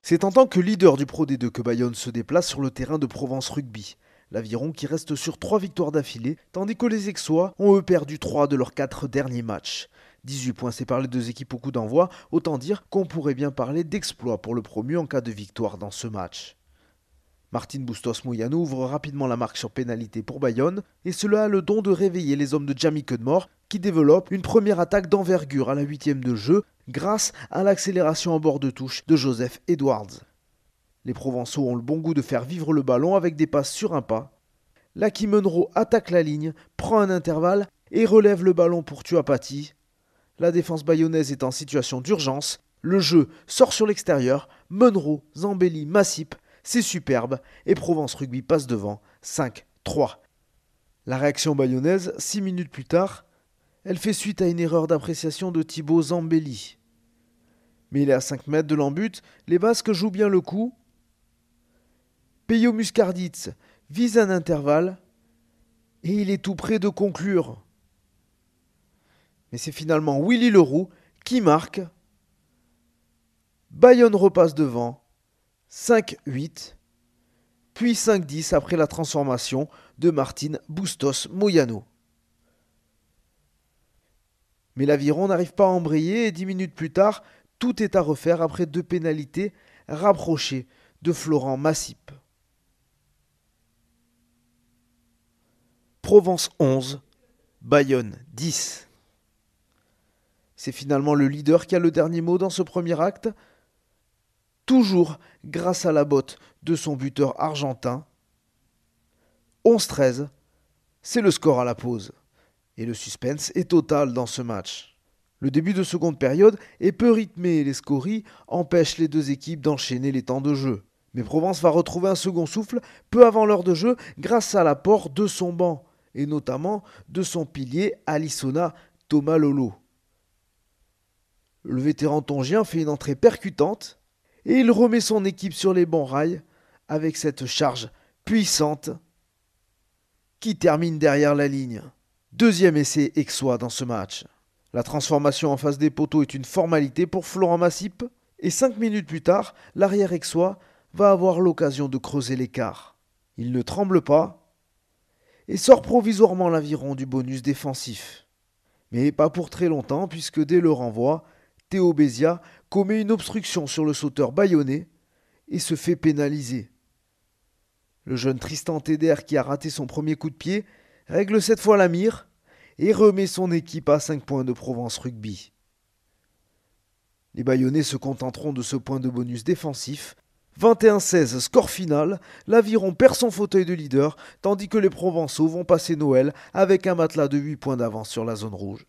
C'est en tant que leader du Pro D2 que Bayonne se déplace sur le terrain de Provence Rugby. L'Aviron qui reste sur 3 victoires d'affilée, tandis que les Aixois ont eux perdu 3 de leurs 4 derniers matchs. 18 points séparent les deux équipes au coup d'envoi, autant dire qu'on pourrait bien parler d'exploit pour le promu en cas de victoire dans ce match. Martin Bustos Moyano ouvre rapidement la marque sur pénalité pour Bayonne, et cela a le don de réveiller les hommes de Jamie Cudmore, qui développent une première attaque d'envergure à la 8e de jeu, grâce à l'accélération en bord de touche de Joseph Edwards. Les Provençaux ont le bon goût de faire vivre le ballon avec des passes sur un pas. Lucky Munro attaque la ligne, prend un intervalle et relève le ballon pour Tuapati. La défense bayonnaise est en situation d'urgence. Le jeu sort sur l'extérieur. Munro, Zambelli, Massip. C'est superbe et Provence Rugby passe devant 5-3. La réaction bayonnaise, 6 minutes plus tard, elle fait suite à une erreur d'appréciation de Thibaut Zambelli. Mais il est à 5 mètres de l'embut, les Basques jouent bien le coup. Peyo Muscarditz vise un intervalle et il est tout près de conclure. Mais c'est finalement Willy Leroux qui marque. Bayonne repasse devant 5-8, puis 5-10 après la transformation de Martin Bustos Moyano. Mais l'Aviron n'arrive pas à embrayer et 10 minutes plus tard, tout est à refaire après 2 pénalités rapprochées de Florent Massip. Provence 11, Bayonne 10. C'est finalement le leader qui a le dernier mot dans ce premier acte, toujours grâce à la botte de son buteur argentin. 11-13, c'est le score à la pause. Et le suspense est total dans ce match. Le début de seconde période est peu rythmé et les scories empêchent les deux équipes d'enchaîner les temps de jeu. Mais Provence va retrouver un second souffle peu avant l'heure de jeu grâce à l'apport de son banc, et notamment de son pilier Alissona Thomas Lolo. Le vétéran tongien fait une entrée percutante et il remet son équipe sur les bons rails avec cette charge puissante qui termine derrière la ligne. Deuxième essai aixois dans ce match. La transformation en face des poteaux est une formalité pour Florent Massip et 5 minutes plus tard, l'arrière aixois va avoir l'occasion de creuser l'écart. Il ne tremble pas et sort provisoirement l'Aviron du bonus défensif. Mais pas pour très longtemps puisque dès le renvoi, Théo Bézia commet une obstruction sur le sauteur bayonnais et se fait pénaliser. Le jeune Tristan Teder qui a raté son premier coup de pied règle cette fois la mire et remet son équipe à 5 points de Provence Rugby. Les Bayonnais se contenteront de ce point de bonus défensif. 21-16, score final, l'Aviron perd son fauteuil de leader, tandis que les Provençaux vont passer Noël avec un matelas de 8 points d'avance sur la zone rouge.